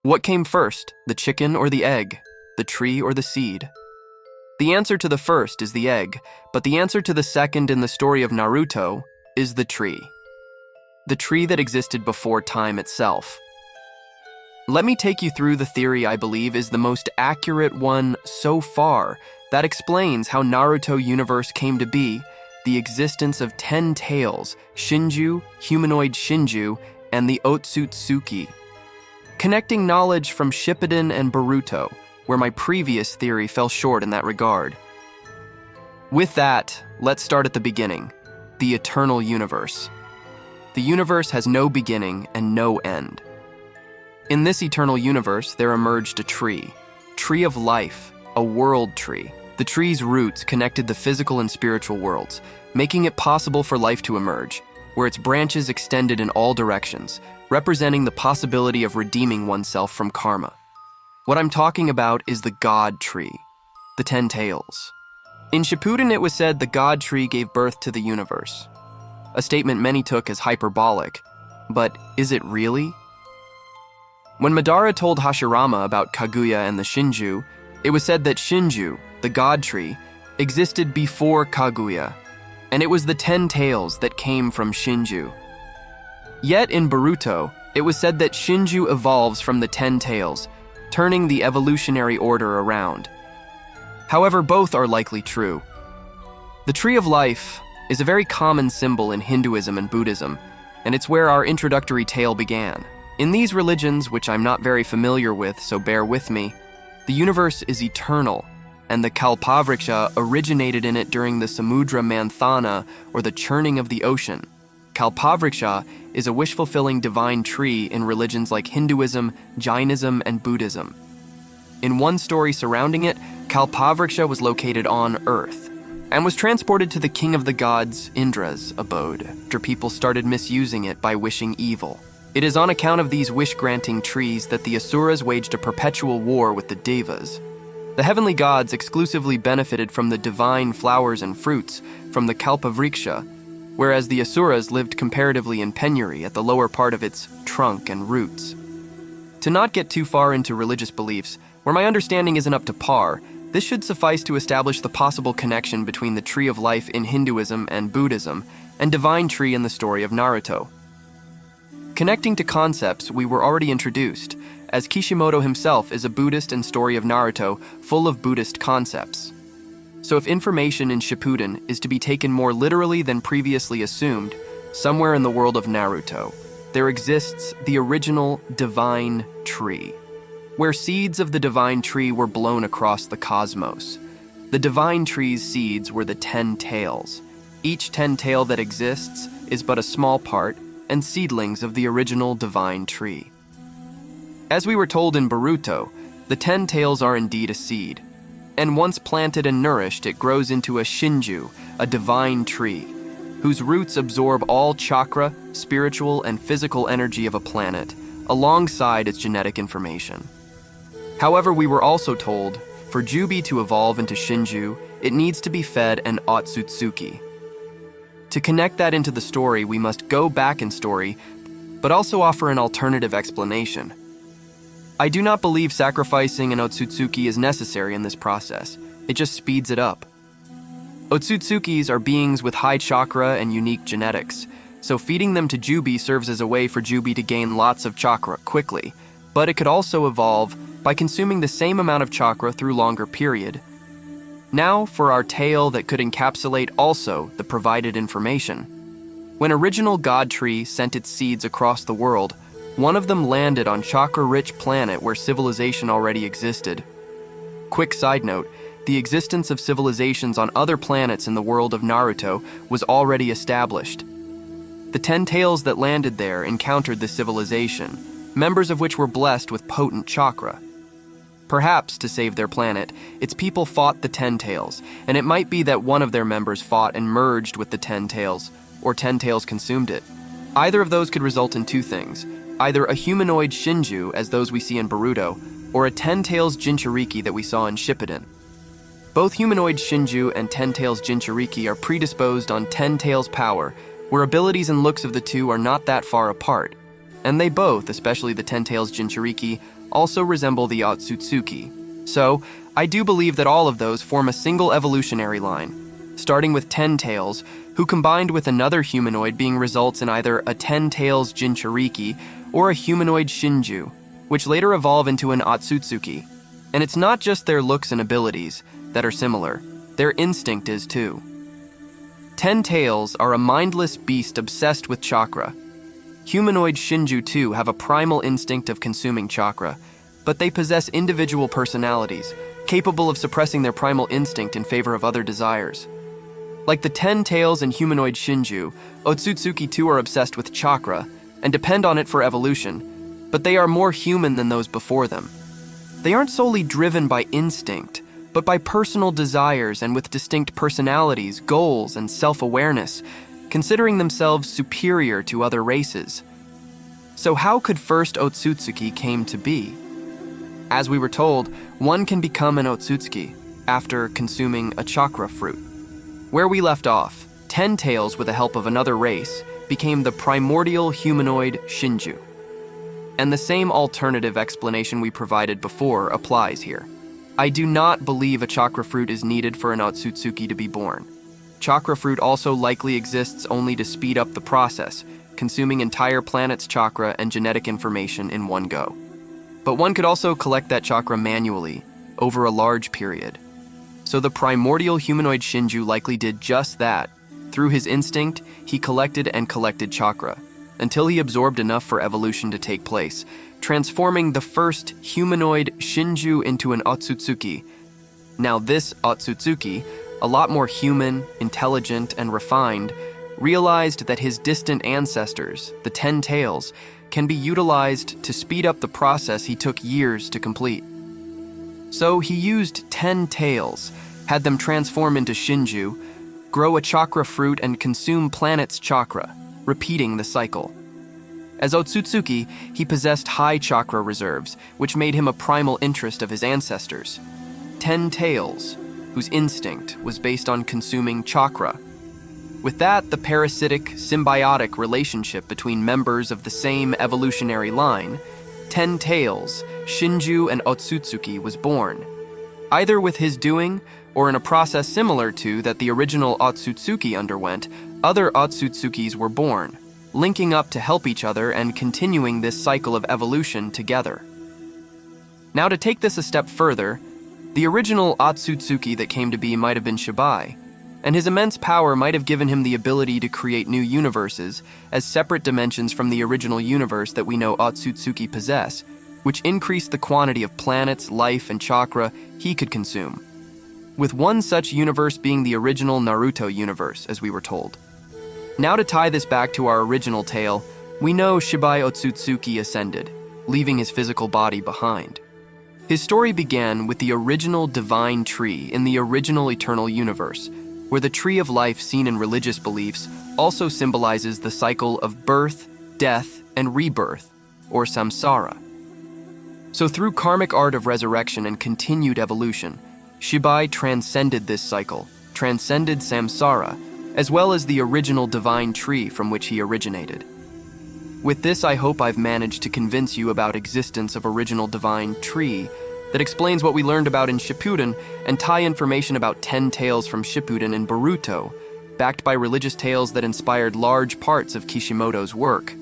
What came first, the chicken or the egg, the tree or the seed? The answer to the first is the egg, but the answer to the second in the story of Naruto is the tree. The tree that existed before time itself. Let me take you through the theory I believe is the most accurate one so far that explains how Naruto universe came to be, the existence of 10 tails, shinju, humanoid shinju, and the Otsutsuki. Connecting knowledge from Shippuden and Boruto, where my previous theory fell short in that regard. With that, let's start at the beginning, the eternal universe. The universe has no beginning and no end. In this eternal universe, there emerged a tree of life, a world tree. The tree's roots connected the physical and spiritual worlds, making it possible for life to emerge, where its branches extended in all directions, representing the possibility of redeeming oneself from karma. What I'm talking about is the God tree, the 10 tails. In Shippuden, it was said the God tree gave birth to the universe, a statement many took as hyperbolic, but is it really? When Madara told Hashirama about Kaguya and the Shinju, it was said that Shinju, the God tree, existed before Kaguya, and it was the 10 tails that came from Shinju. Yet in Boruto, it was said that Shinju evolves from the 10 tails, turning the evolutionary order around. However, both are likely true. The Tree of Life is a very common symbol in Hinduism and Buddhism, and it's where our introductory tale began. In these religions, which I'm not very familiar with, so bear with me, the universe is eternal, and the Kalpavriksha originated in it during the Samudra Manthana, or the churning of the ocean. Kalpavriksha is a wish-fulfilling divine tree in religions like Hinduism, Jainism, and Buddhism. In one story surrounding it, Kalpavriksha was located on Earth and was transported to the king of the gods, Indra's abode, after people started misusing it by wishing evil. It is on account of these wish-granting trees that the Asuras waged a perpetual war with the Devas. The heavenly gods exclusively benefited from the divine flowers and fruits from the Kalpavriksha, whereas the Asuras lived comparatively in penury at the lower part of its trunk and roots. To not get too far into religious beliefs, where my understanding isn't up to par, this should suffice to establish the possible connection between the Tree of Life in Hinduism and Buddhism and Divine Tree in the story of Naruto. Connecting to concepts we were already introduced, as Kishimoto himself is a Buddhist and story of Naruto full of Buddhist concepts. So if information in Shippuden is to be taken more literally than previously assumed, somewhere in the world of Naruto, there exists the original divine tree, where seeds of the divine tree were blown across the cosmos. The divine tree's seeds were the 10 tails. Each 10 tail that exists is but a small part and seedlings of the original divine tree. As we were told in Boruto, the 10 tails are indeed a seed, and once planted and nourished, it grows into a shinju, a divine tree, whose roots absorb all chakra, spiritual, and physical energy of a planet, alongside its genetic information. However, we were also told, for Jubi to evolve into shinju, it needs to be fed an Otsutsuki. To connect that into the story, we must go back in story, but also offer an alternative explanation. I do not believe sacrificing an Otsutsuki is necessary in this process. It just speeds it up. Otsutsukis are beings with high chakra and unique genetics, so feeding them to Jubi serves as a way for Jubi to gain lots of chakra quickly, but it could also evolve by consuming the same amount of chakra through longer period. Now for our tale that could encapsulate also the provided information. When original God Tree sent its seeds across the world, one of them landed on chakra-rich planet where civilization already existed. Quick side note, the existence of civilizations on other planets in the world of Naruto was already established. The 10 tails that landed there encountered the civilization, members of which were blessed with potent chakra. Perhaps, to save their planet, its people fought the 10 tails, and it might be that one of their members fought and merged with the 10 tails, or 10 tails consumed it. Either of those could result in two things, either a humanoid shinju, as those we see in Boruto, or a 10 tails Jinchuriki that we saw in Shippuden. Both humanoid shinju and 10 tails Jinchuriki are predisposed on 10 tails power, where abilities and looks of the two are not that far apart, and they both, especially the 10 tails Jinchuriki, also resemble the Otsutsuki. So, I do believe that all of those form a single evolutionary line, starting with 10 tails, who combined with another humanoid being results in either a 10 tails Jinchuriki or a humanoid shinju, which later evolve into an Otsutsuki. And it's not just their looks and abilities that are similar, their instinct is too. 10 tails are a mindless beast obsessed with chakra. Humanoid shinju too have a primal instinct of consuming chakra, but they possess individual personalities, capable of suppressing their primal instinct in favor of other desires. Like the 10 tails and humanoid shinju, Otsutsuki too are obsessed with chakra and depend on it for evolution, but they are more human than those before them. They aren't solely driven by instinct, but by personal desires and with distinct personalities, goals, and self-awareness, considering themselves superior to other races. So how could first Otsutsuki came to be? As we were told, one can become an Otsutsuki after consuming a chakra fruit. Where we left off, 10 tails with the help of another race became the primordial humanoid shinju. And the same alternative explanation we provided before applies here. I do not believe a chakra fruit is needed for an Otsutsuki to be born. Chakra fruit also likely exists only to speed up the process, consuming entire planet's chakra and genetic information in one go. But one could also collect that chakra manually, over a large period. So the primordial humanoid shinju likely did just that. Through his instinct, he collected chakra, until he absorbed enough for evolution to take place, transforming the first humanoid shinju into an Otsutsuki. Now this Otsutsuki, a lot more human, intelligent, and refined, realized that his distant ancestors, the 10 tails, can be utilized to speed up the process he took years to complete. So he used 10 tails, had them transform into shinju, grow a chakra fruit, and consume planet's chakra, repeating the cycle. As Otsutsuki, he possessed high chakra reserves, which made him a primal interest of his ancestors. 10 tails, whose instinct was based on consuming chakra. With that, the parasitic, symbiotic relationship between members of the same evolutionary line, 10 tails, Shinju and Otsutsuki, was born. Either with his doing, or in a process similar to that the original Otsutsuki underwent, other Otsutsukis were born, linking up to help each other and continuing this cycle of evolution together. Now to take this a step further, the original Otsutsuki that came to be might have been Shibai, and his immense power might have given him the ability to create new universes as separate dimensions from the original universe that we know Otsutsuki possess, which increased the quantity of planets, life, and chakra he could consume. With one such universe being the original Naruto universe, as we were told. Now to tie this back to our original tale, we know Shibai Otsutsuki ascended, leaving his physical body behind. His story began with the original divine tree in the original eternal universe, where the tree of life seen in religious beliefs also symbolizes the cycle of birth, death, and rebirth, or samsara. So through karmic art of resurrection and continued evolution, Shibai transcended this cycle, transcended samsara, as well as the original divine tree from which he originated. With this, I hope I've managed to convince you about existence of original divine tree that explains what we learned about in Shippuden and tie information about 10 tales from Shippuden and Boruto, backed by religious tales that inspired large parts of Kishimoto's work.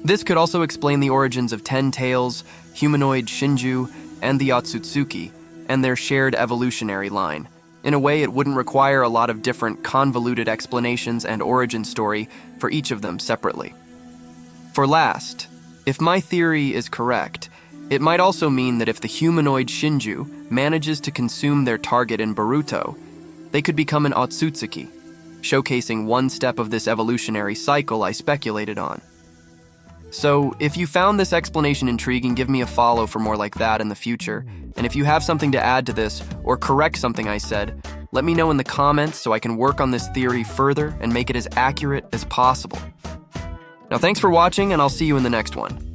This could also explain the origins of 10 tails, humanoid shinju, and the Otsutsuki, and their shared evolutionary line. In a way, it wouldn't require a lot of different convoluted explanations and origin story for each of them separately. For last, if my theory is correct, it might also mean that if the humanoid shinju manages to consume their target in Boruto, they could become an Otsutsuki, showcasing one step of this evolutionary cycle I speculated on. So, if you found this explanation intriguing, give me a follow for more like that in the future. And if you have something to add to this, or correct something I said, let me know in the comments so I can work on this theory further and make it as accurate as possible. Now thanks for watching, and I'll see you in the next one.